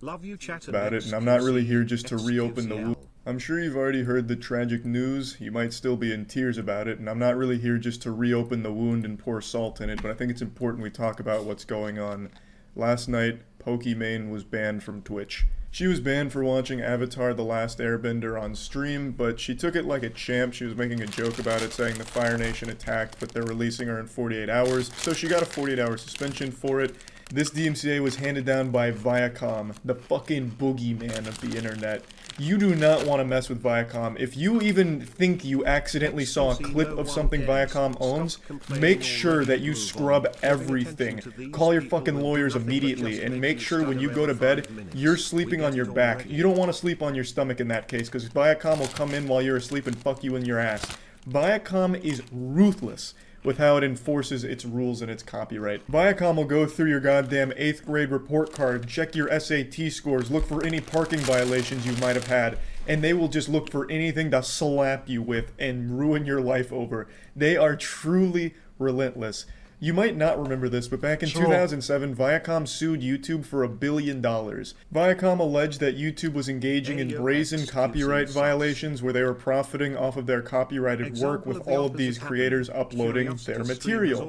Love you, chat about it, and I'm not really here just to reopen the wound. I'm sure you've already heard the tragic news. You might still be in tears about it, and I'm not really here just to reopen the wound and pour salt in it, but I think it's important we talk about what's going on. Last night, Pokimane was banned from Twitch. She was banned for watching Avatar: The Last Airbender on stream, but she took it like a champ. She was making a joke about it, saying the Fire Nation attacked, but they're releasing her in 48 hours, so she got a 48-hour suspension for it. This DMCA was handed down by Viacom, the fucking boogeyman of the internet. You do not want to mess with Viacom. If you even think you accidentally saw a clip of something Viacom owns, make sure that you scrub everything. Call your fucking lawyers immediately, and make sure when you go to bed, you're sleeping on your back. You don't want to sleep on your stomach in that case, because Viacom will come in while you're asleep and fuck you in your ass. Viacom is ruthless with how it enforces its rules and its copyright. Viacom will go through your goddamn 8th grade report card, check your SAT scores, look for any parking violations you might have had, and they will just look for anything to slap you with and ruin your life over. They are truly relentless. You might not remember this, but back in 2007, Viacom sued YouTube for $1 billion. Viacom alleged that YouTube was engaging in brazen copyright violations where they were profiting off of their copyrighted work with all of these creators uploading their material,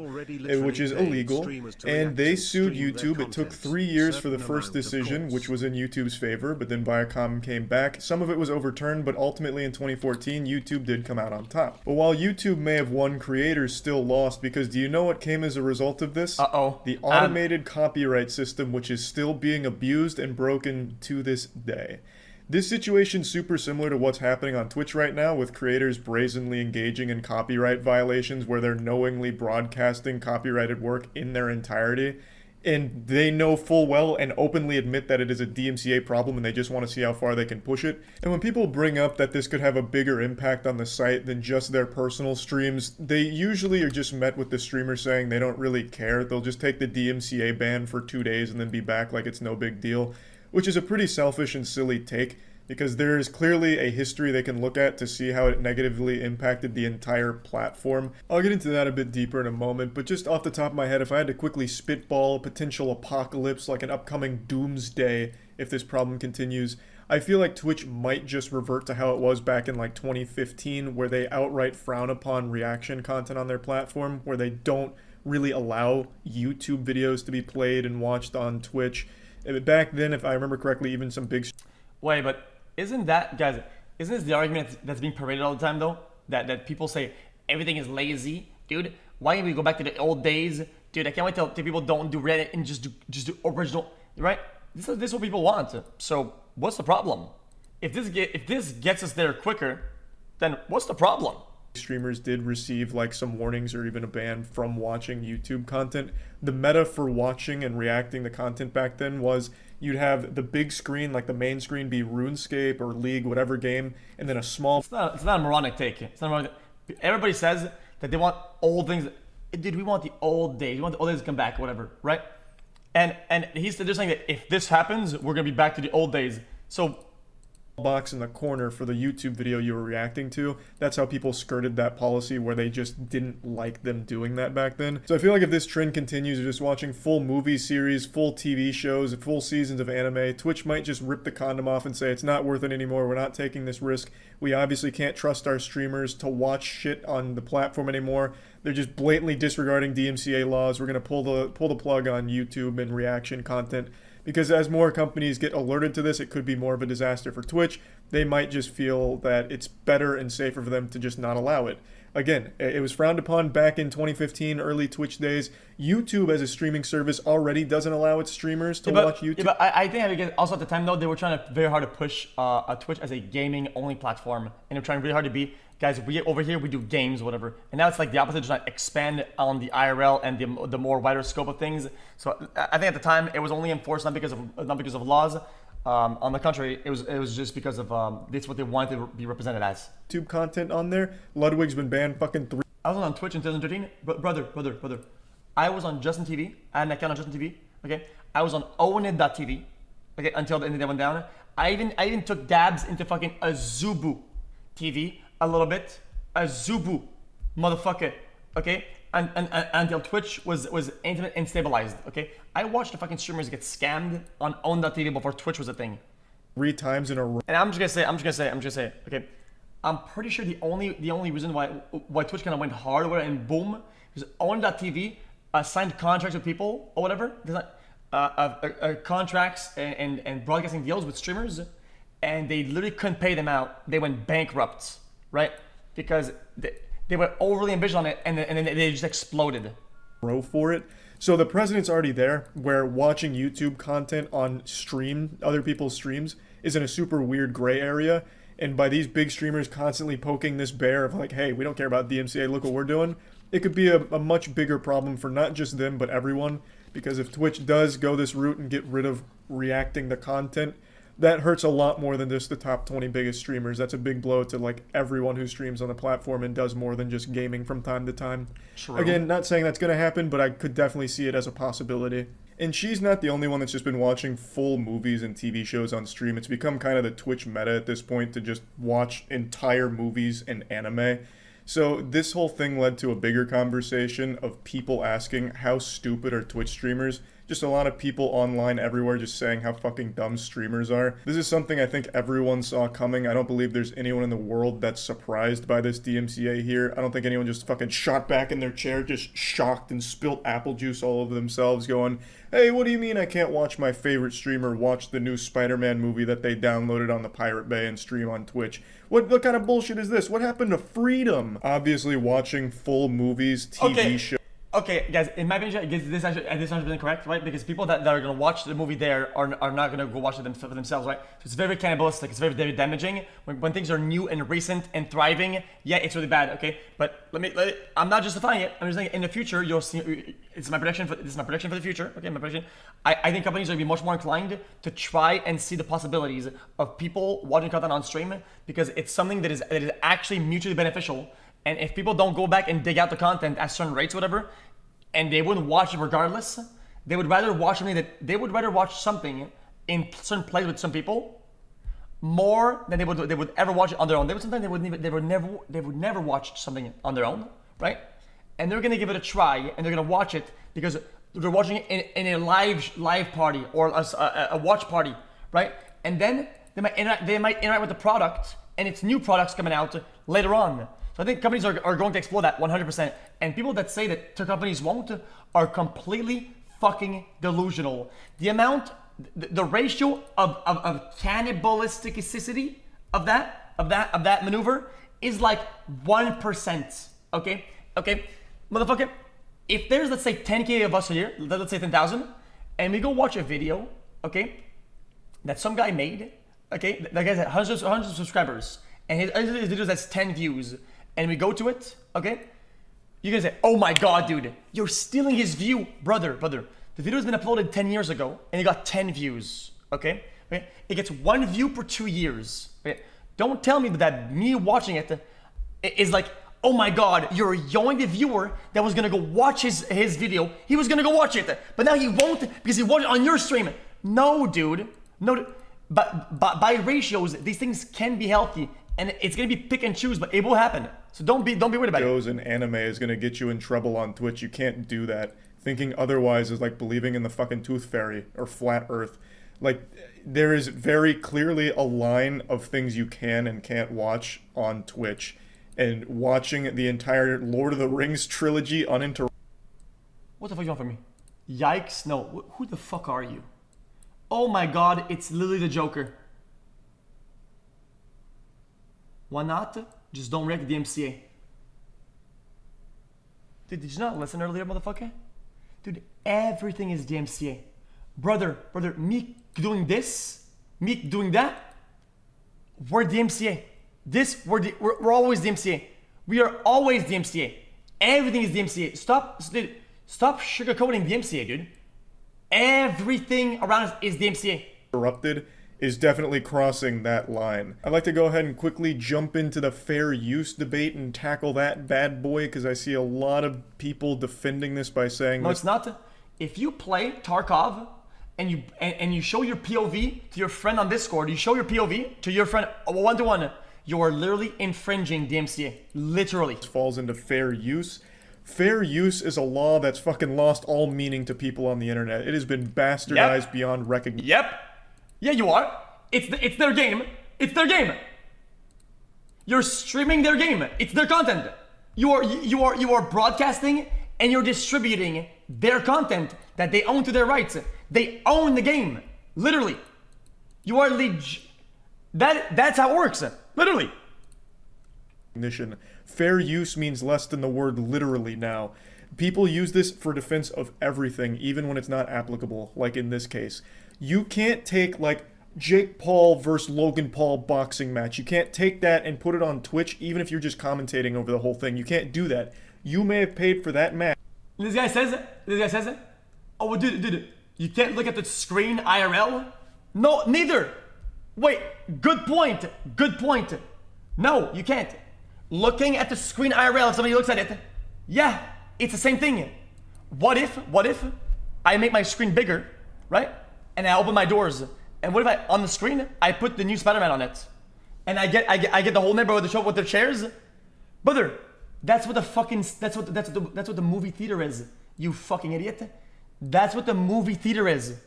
which is illegal, and they sued YouTube. It took 3 years for the first decision, which was in YouTube's favor, but then Viacom came back. Some of it was overturned, but ultimately in 2014, YouTube did come out on top. But while YouTube may have won, creators still lost, because do you know what came as a result of this? The automated copyright system, which is still being abused and broken to this day. This situation's super similar to what's happening on Twitch right now, with creators brazenly engaging in copyright violations where they're knowingly broadcasting copyrighted work in their entirety. And they know full well and openly admit that it is a DMCA problem and they just want to see how far they can push it. And when people bring up that this could have a bigger impact on the site than just their personal streams, they usually are just met with the streamer saying they don't really care. They'll just take the DMCA ban for 2 days and then be back like it's no big deal, which is a pretty selfish and silly take, because there is clearly a history they can look at to see how it negatively impacted the entire platform. I'll get into that a bit deeper in a moment, but just off the top of my head, if I had to quickly spitball a potential apocalypse, like an upcoming doomsday if this problem continues, I feel like Twitch might just revert to how it was back in like 2015, where they outright frown upon reaction content on their platform, where they don't really allow YouTube videos to be played and watched on Twitch. Back then, if I remember correctly, even some big... Wait, but isn't that, guys, isn't this the argument that's being paraded all the time, though? That people say everything is lazy? Dude, why don't we go back to the old days? Dude, I can't wait till people don't do Reddit and just do original, right? This is what people want. So what's the problem? If this gets us there quicker, then what's the problem? Streamers did receive like some warnings or even a ban from watching YouTube content. The meta for watching and reacting to content back then was you'd have the big screen, like the main screen, be RuneScape or League, whatever game, and then a small... It's not a moronic take. It's not moronic. Everybody says that they want old things. Dude, we want the old days. We want the old days to come back, whatever, right? And they're saying that if this happens, we're going to be back to the old days. So... box in the corner for the YouTube video you were reacting to. That's how people skirted that policy, where they just didn't like them doing that back then. So I feel like if this trend continues, you're just watching full movie series, full TV shows, full seasons of anime, Twitch might just rip the condom off and say it's not worth it anymore. We're not taking this risk. We obviously can't trust our streamers to watch shit on the platform anymore. They're just blatantly disregarding DMCA laws. We're gonna pull the plug on YouTube and reaction content. Because as more companies get alerted to this, it could be more of a disaster for Twitch. They might just feel that it's better and safer for them to just not allow it. Again, it was frowned upon back in 2015, early Twitch days. YouTube as a streaming service already doesn't allow its streamers to watch YouTube. Yeah, but I think also at the time, though, they were trying to very hard to push Twitch as a gaming-only platform. And they're trying really hard to be, guys, over here, we do games, whatever. And now it's like the opposite, just not expand on the IRL and the more wider scope of things. So I think at the time, it was only enforced not because of laws. On the contrary, it was just because of that's what they wanted to be represented as. YouTube content on there. Ludwig's been banned fucking 3. I was on Twitch in 2013, brother. I was on Justin TV. I had an account on Justin TV. Okay, I was on Ownit.tv. Okay, until the end they went down. I even took dabs into fucking Azubu TV a little bit. Azubu, motherfucker. Okay, until Twitch was intimate and stabilized. Okay, I watched the fucking streamers get scammed on own.tv before Twitch was a thing. 3 times in a row. And I'm just gonna say, okay, I'm pretty sure the only reason why Twitch kind of went hard with it and boom is own.tv signed contracts with people or whatever. There's like contracts and broadcasting deals with streamers, and they literally couldn't pay them out. They went bankrupt, right? Because they were overly ambitious on it, and then they just exploded. Row for it. So the precedent's already there, where watching YouTube content on other people's streams, is in a super weird gray area. And by these big streamers constantly poking this bear of like, hey, we don't care about DMCA, look what we're doing, it could be a much bigger problem for not just them, but everyone. Because if Twitch does go this route and get rid of reacting to content, that hurts a lot more than just the top 20 biggest streamers. That's a big blow to like everyone who streams on the platform and does more than just gaming from time to time. True. Again, not saying that's going to happen, but I could definitely see it as a possibility. And she's not the only one that's just been watching full movies and TV shows on stream. It's become kind of the Twitch meta at this point to just watch entire movies and anime. So this whole thing led to a bigger conversation of people asking how stupid are Twitch streamers. Just a lot of people online everywhere just saying how fucking dumb streamers are. This is something I think everyone saw coming. I don't believe there's anyone in the world that's surprised by this DMCA here. I don't think anyone just fucking shot back in their chair, just shocked and spilt apple juice all over themselves going, hey, what do you mean I can't watch my favorite streamer watch the new Spider-Man movie that they downloaded on the Pirate Bay and stream on Twitch? What kind of bullshit is this? What happened to freedom? Obviously watching full movies, TV shows. Okay, guys, in my opinion, this is 100% correct, right? Because people that are going to watch the movie there are not going to go watch it for themselves, right? So it's very cannibalistic, it's very damaging. When things are new and recent and thriving, yeah, it's really bad, okay? But I'm not justifying it. I'm just saying in the future, you'll see, this is my prediction for the future, okay? My prediction. I think companies are going to be much more inclined to try and see the possibilities of people watching content on stream, because it's something that is actually mutually beneficial. And if people don't go back and dig out the content at certain rates, whatever, and they wouldn't watch it regardless, they would rather watch something in certain place with some people more than they would ever watch it on their own. They would never watch something on their own, right? And they're gonna give it a try, and they're gonna watch it because they're watching it in a live party or a watch party, right? And then they might interact with the product, and it's new products coming out later on. So I think companies are going to explore that 100%. And people that say that companies won't are completely fucking delusional. The ratio of cannibalisticity of that maneuver is like 1%. Okay, motherfucker. If there's, let's say, 10K of us here, let's say 10,000, and we go watch a video, okay, that some guy made, okay, that guy's at hundreds of subscribers, and his video has 10 views. And we go to it, okay? You're gonna say, oh my God, dude, you're stealing his view. Brother. The video has been uploaded 10 years ago and it got 10 views, okay? It gets 1 view per 2 years, okay? Don't tell me that me watching it is like, oh my God, you're yoing the viewer that was gonna go watch his video. He was gonna go watch it, but now he won't because he watched it on your stream. No, dude, no. But by ratios, these things can be healthy. And it's gonna be pick and choose, but it will happen. So don't be worried about it. Shows and anime is gonna get you in trouble on Twitch. You can't do that. Thinking otherwise is like believing in the fucking tooth fairy or flat earth. Like, there is very clearly a line of things you can and can't watch on Twitch. And watching the entire Lord of the Rings trilogy uninterrupted. What the fuck you want from me? Yikes, no. Who the fuck are you? Oh my God, it's literally the Joker. Why not? Just don't wreck the DMCA. Dude, did you not listen earlier, motherfucker? Dude, everything is DMCA. Brother, me doing this, me doing that, we're DMCA. We're always DMCA. We are always DMCA. Everything is DMCA. Stop sugarcoating DMCA, dude. Everything around us is DMCA. Interrupted is definitely crossing that line. I'd like to go ahead and quickly jump into the fair use debate and tackle that bad boy, because I see a lot of people defending this by saying no, it's not. If you play Tarkov and you show your POV to your friend on Discord, you show your POV to your friend one-to-one, you are literally infringing DMCA. Literally. Falls into fair use. Fair use is a law that's fucking lost all meaning to people on the internet. It has been bastardized beyond recognition. Yep. Yeah, you are. It's their game. It's their game. You're streaming their game. It's their content. You are broadcasting and you're distributing their content that they own to their rights. They own the game. Literally. You are that's how it works. Literally. Fair use means less than the word literally now. People use this for defense of everything, even when it's not applicable, like in this case. You can't take, like, Jake Paul versus Logan Paul boxing match. You can't take that and put it on Twitch, even if you're just commentating over the whole thing. You can't do that. You may have paid for that match. This guy says it. Oh, well, dude, you can't look at the screen IRL? No, neither. Wait, good point. No, you can't. Looking at the screen IRL, if somebody looks at it, yeah, it's the same thing. What if I make my screen bigger, right? And I open my doors. And what if on the screen, I put the new Spider-Man on it? And I get the whole neighborhood to show up with their chairs? Brother, that's what the movie theater is. You fucking idiot. That's what the movie theater is.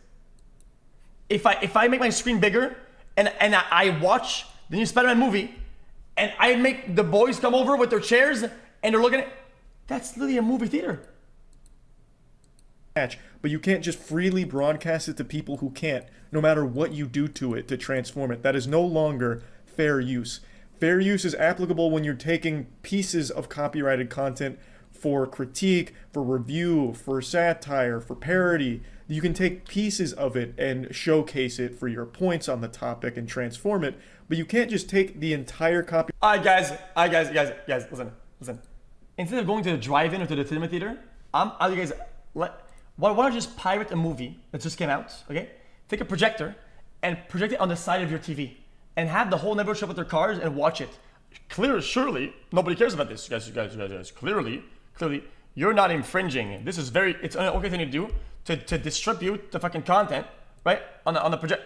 If I make my screen bigger and I watch the new Spider-Man movie and I make the boys come over with their chairs and they're looking at, that's literally a movie theater. But you can't just freely broadcast it to people who can't, no matter what you do to it to transform it. That is no longer fair use. Fair use is applicable when you're taking pieces of copyrighted content for critique, for review, for satire, for parody. You can take pieces of it and showcase it for your points on the topic and transform it, but you can't just take the entire copy. Alright guys, listen. Instead of going to the drive-in or to the cinema theater, why don't you just pirate a movie that just came out, okay? Take a projector and project it on the side of your TV and have the whole neighborhood show up with their cars and watch it. Surely, nobody cares about this, guys. Clearly, you're not infringing. It's an okay thing to do to distribute the fucking content, right? On the project.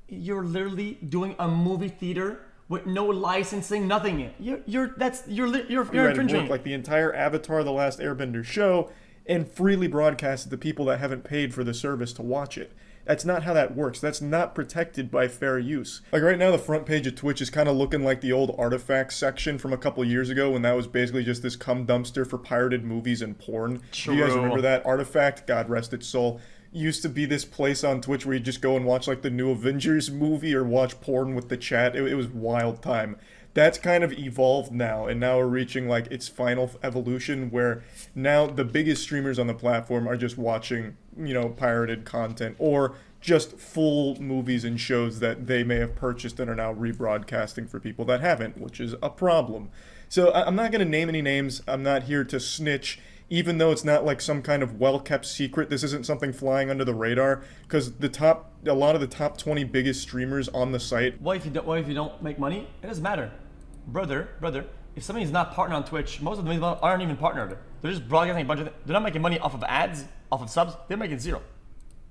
You're literally doing a movie theater with no licensing, nothing. You're infringing. Like the entire Avatar: The Last Airbender show, and freely broadcast it to people that haven't paid for the service to watch it. That's not how that works. That's not protected by fair use. Like right now, the front page of Twitch is kind of looking like the old Artifacts section from a couple years ago when that was basically just this cum dumpster for pirated movies and porn. True. Do you guys remember that? Artifact, God rest its soul, used to be this place on Twitch where you just go and watch like the new Avengers movie or watch porn with the chat. It was wild time. That's kind of evolved now, and now we're reaching like its final evolution where now the biggest streamers on the platform are just watching, pirated content or just full movies and shows that they may have purchased and are now rebroadcasting for people that haven't, which is a problem. So I'm not going to name any names. I'm not here to snitch, even though it's not like some kind of well-kept secret. This isn't something flying under the radar, because a lot of the top 20 biggest streamers on the site. What if you don't make money? It doesn't matter. Brother, if somebody's not partnered on Twitch, most of them aren't even partnered. They're just broadcasting a bunch of things. They're not making money off of ads, off of subs. They're making zero.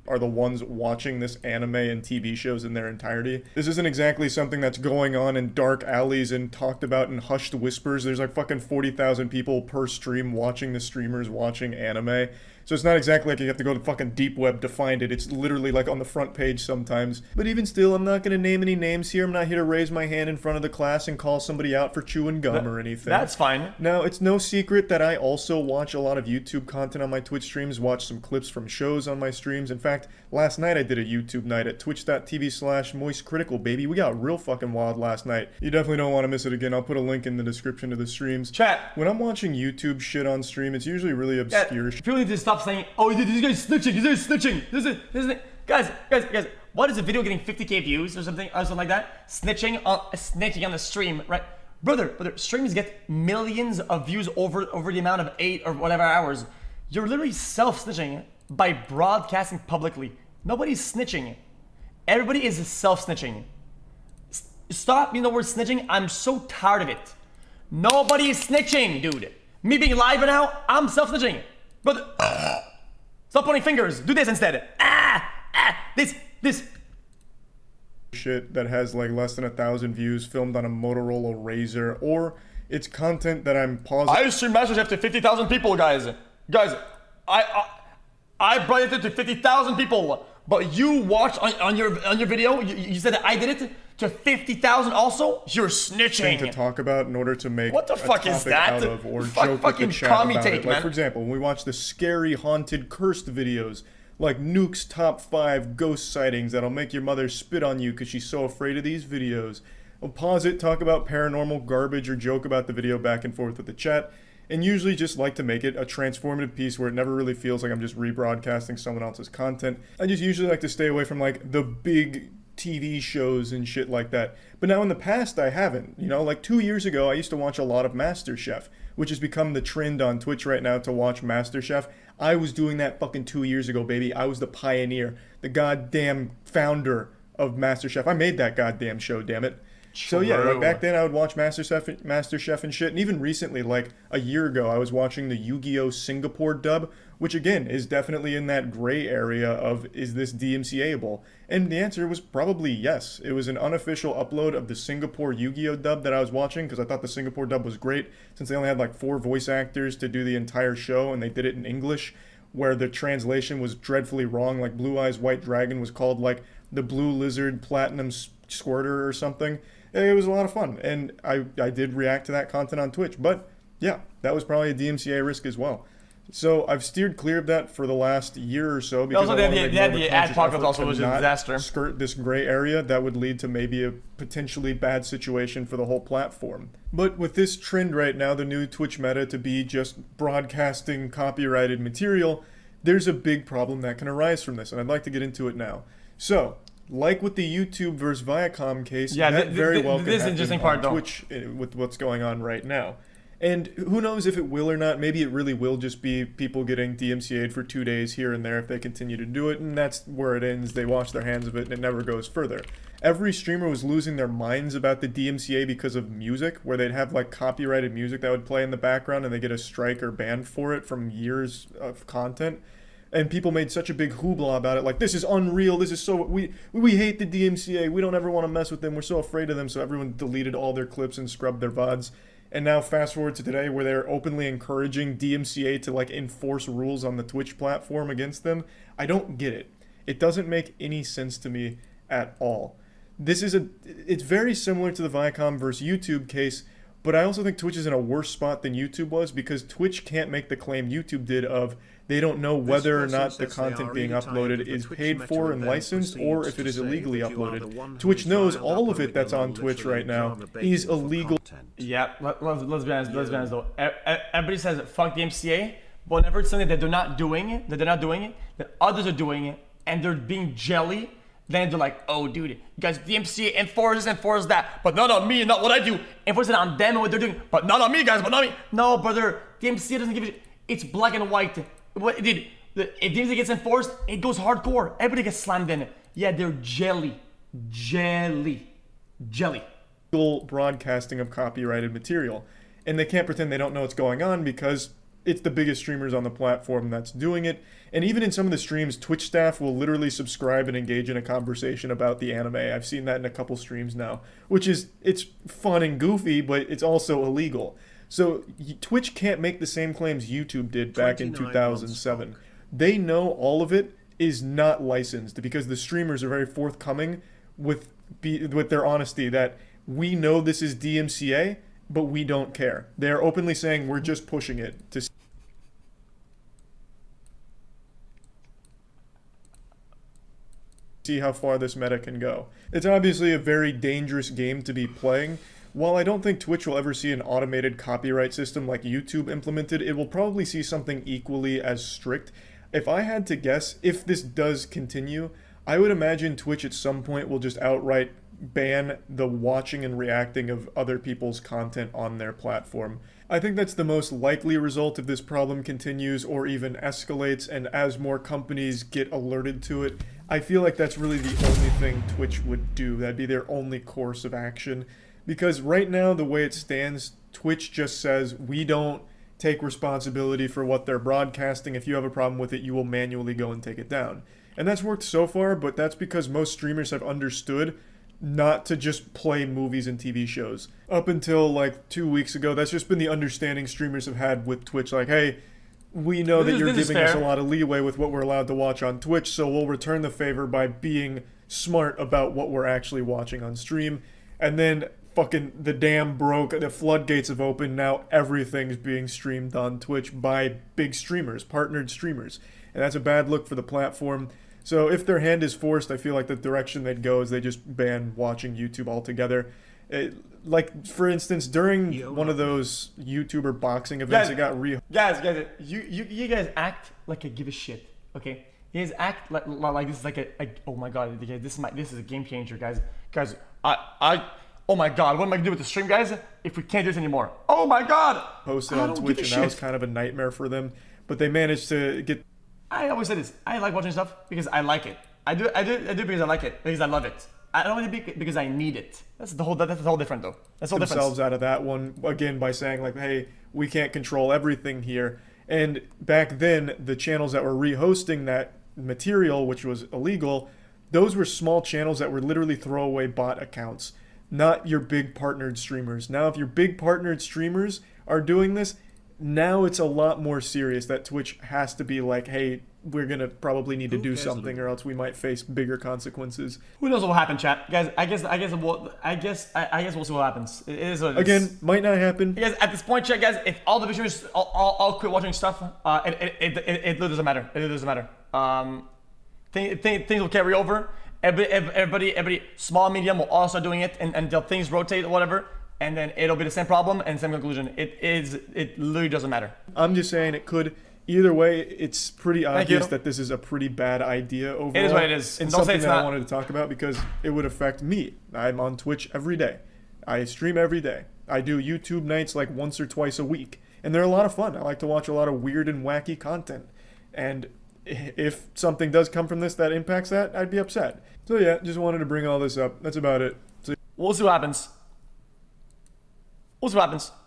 Are the ones watching this anime and TV shows in their entirety. This isn't exactly something that's going on in dark alleys and talked about in hushed whispers. There's like fucking 40,000 people per stream watching the streamers watching anime. So it's not exactly like you have to go to fucking deep web to find it. It's literally like on the front page sometimes. But even still, I'm not going to name any names here. I'm not here to raise my hand in front of the class and call somebody out for chewing gum or anything. That's fine. Now, it's no secret that I also watch a lot of YouTube content on my Twitch streams, watch some clips from shows on my streams. In fact, last night I did a YouTube night at twitch.tv/moistcritical, baby. We got real fucking wild last night. You definitely don't want to miss it again. I'll put a link in the description to the streams. Chat. When I'm watching YouTube shit on stream, it's usually really obscure shit. People need to stop saying, oh, this guy's snitching. This is guys. What is a video getting 50k views or something like that? Snitching on the stream, right? Brother, streams get millions of views over the amount of 8 or whatever hours. You're literally self-snitching by broadcasting publicly. Nobody's snitching. Everybody is self-snitching. Stop using the word snitching. I'm so tired of it. Nobody is snitching, dude. Me being live right now, I'm self-snitching. Brother, stop pointing fingers. Do this instead. This. Shit that has like less than 1,000 views filmed on a Motorola Razr, or It's content that I'm pausing. I stream MasterChef to 50,000 people, guys. Guys, I brought it to 50,000 people. But you watched on your video, you said that I did it to 50,000 also? You're snitching. To talk about in order to make what the fuck is that? out of or joke with the chat about it. Like, for example, when we watch the scary, haunted, cursed videos, like Nuke's top 5 ghost sightings that'll make your mother spit on you because she's so afraid of these videos. We'll pause it, talk about paranormal garbage, or joke about the video back and forth with the chat, and usually just like to make it a transformative piece where it never really feels like I'm just rebroadcasting someone else's content. I just usually like to stay away from like the big TV shows and shit like that. But now in the past I haven't. You know, like 2 years ago I used to watch a lot of MasterChef, which has become the trend on Twitch right now to watch MasterChef. I was doing that fucking 2 years ago, baby. I was the pioneer, the goddamn founder of MasterChef. I made that goddamn show, damn it. So yeah, like back then I would watch MasterChef and shit, and even recently, like a year ago, I was watching the Yu-Gi-Oh! Singapore dub, which again is definitely in that gray area of, is this DMCA-able? And the answer was probably yes. It was an unofficial upload of the Singapore Yu-Gi-Oh! Dub that I was watching, because I thought the Singapore dub was great, since they only had like 4 voice actors to do the entire show, and they did it in English, where the translation was dreadfully wrong. Like Blue Eyes White Dragon was called like the Blue Lizard Platinum Squirter or something. It was a lot of fun, and I did react to that content on Twitch. But yeah, that was probably a DMCA risk as well. So I've steered clear of that for the last year or so, because also the ad pocket also was a disaster. Skirt this gray area that would lead to maybe a potentially bad situation for the whole platform. But with this trend right now, the new Twitch meta to be just broadcasting copyrighted material, there's a big problem that can arise from this, and I'd like to get into it now. So, like with the YouTube versus Viacom case, that very well could happen on Twitch with what's going on right now. And who knows if it will or not. Maybe it really will just be people getting DMCA'd for 2 days here and there if they continue to do it, and that's where it ends. They wash their hands of it and it never goes further. Every streamer was losing their minds about the DMCA because of music, where they'd have like copyrighted music that would play in the background and they get a strike or ban for it from years of content. And people made such a big hoopla about it, like, this is unreal, this is so, we hate the DMCA, we don't ever want to mess with them, we're so afraid of them, so everyone deleted all their clips and scrubbed their VODs. And now fast forward to today, where they're openly encouraging DMCA to like enforce rules on the Twitch platform against them. I don't get it. It doesn't make any sense to me at all. It's very similar to the Viacom versus YouTube case, but I also think Twitch is in a worse spot than YouTube was, because Twitch can't make the claim YouTube did of they don't know whether or not the content being uploaded is paid for and licensed, or if it is illegally uploaded. Twitch knows all of it that's on Twitch right now is illegal. Yeah, let's be honest though. Everybody says fuck the MCA, but whenever it's something that they're not doing it, that others are doing it, and they're being jelly, then they're like, oh dude, you guys, DMCA enforce that, but not on me, not what I do. Enforce it on them and what they're doing, but not on me, guys, but not me. No, brother, DMCA doesn't give a shit. It's black and white. Dude, if DMCA gets enforced, it goes hardcore. Everybody gets slammed in it. Yeah, they're jelly. Broadcasting of copyrighted material. And they can't pretend they don't know what's going on, because it's the biggest streamers on the platform that's doing it. And even in some of the streams, Twitch staff will literally subscribe and engage in a conversation about the anime. I've seen that in a couple streams now, which is, it's fun and goofy, but it's also illegal. So Twitch can't make the same claims YouTube did back in 2007. They know all of it is not licensed, because the streamers are very forthcoming with their honesty that we know this is DMCA, but we don't care. They're openly saying we're just pushing it to see how far this meta can go. It's obviously a very dangerous game to be playing. While I don't think Twitch will ever see an automated copyright system like YouTube implemented, it will probably see something equally as strict. If I had to guess, if this does continue, I would imagine Twitch at some point will just outright ban the watching and reacting of other people's content on their platform. I think that's the most likely result if this problem continues or even escalates, and as more companies get alerted to it. I feel like that's really the only thing Twitch would do. That'd be their only course of action. Because right now, the way it stands, Twitch just says, we don't take responsibility for what they're broadcasting. If you have a problem with it, you will manually go and take it down. And that's worked so far, but that's because most streamers have understood not to just play movies and TV shows. Up until like 2 weeks ago, that's just been the understanding streamers have had with Twitch. Like, hey, we know that you're giving us a lot of leeway with what we're allowed to watch on Twitch, so we'll return the favor by being smart about what we're actually watching on stream. And then fucking the dam broke, the floodgates have opened, now everything's being streamed on Twitch by big streamers, partnered streamers. And that's a bad look for the platform. So if their hand is forced, I feel like the direction they'd go is they just ban watching YouTube altogether. Like, for instance, during one of those YouTuber boxing events, it got real. Guys, you guys act like I give a shit, okay? You guys act like this is like oh my god, this is a game changer, guys. Guys, oh my god, what am I gonna do with the stream, guys? If we can't do this anymore, oh my god! Posted on Twitch, and that was kind of a nightmare for them. But they managed to get. I always say this. I like watching stuff because I like it. I do because I like it, because I love it. I don't want to be because I need it. That's the whole different though. That's the whole difference. Themselves out of that one again by saying like, hey, we can't control everything here. And back then, the channels that were rehosting that material, which was illegal, those were small channels that were literally throwaway bot accounts, not your big partnered streamers. Now, if your big partnered streamers are doing this, now it's a lot more serious that Twitch has to be like, hey, we're gonna probably need to do something, or else we might face bigger consequences. Who knows what will happen, chat? Guys, I guess we'll see what happens. It is what it Again, is. might not happen. Guys, at this point, chat, guys, if all the viewers all quit watching stuff, it doesn't matter. It doesn't matter. Things will carry over. Everybody, small, medium, will all start doing it, and until things rotate or whatever. And then it'll be the same problem and same conclusion. It literally doesn't matter. I'm just saying it could. Either way, it's pretty obvious that this is a pretty bad idea overall. It is what it is. And something that I wanted to talk about because it would affect me. I'm on Twitch every day. I stream every day. I do YouTube nights like once or twice a week. And they're a lot of fun. I like to watch a lot of weird and wacky content. And if something does come from this that impacts that, I'd be upset. So yeah, just wanted to bring all this up. That's about it. We'll see what happens.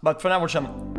But for now, we're chilling.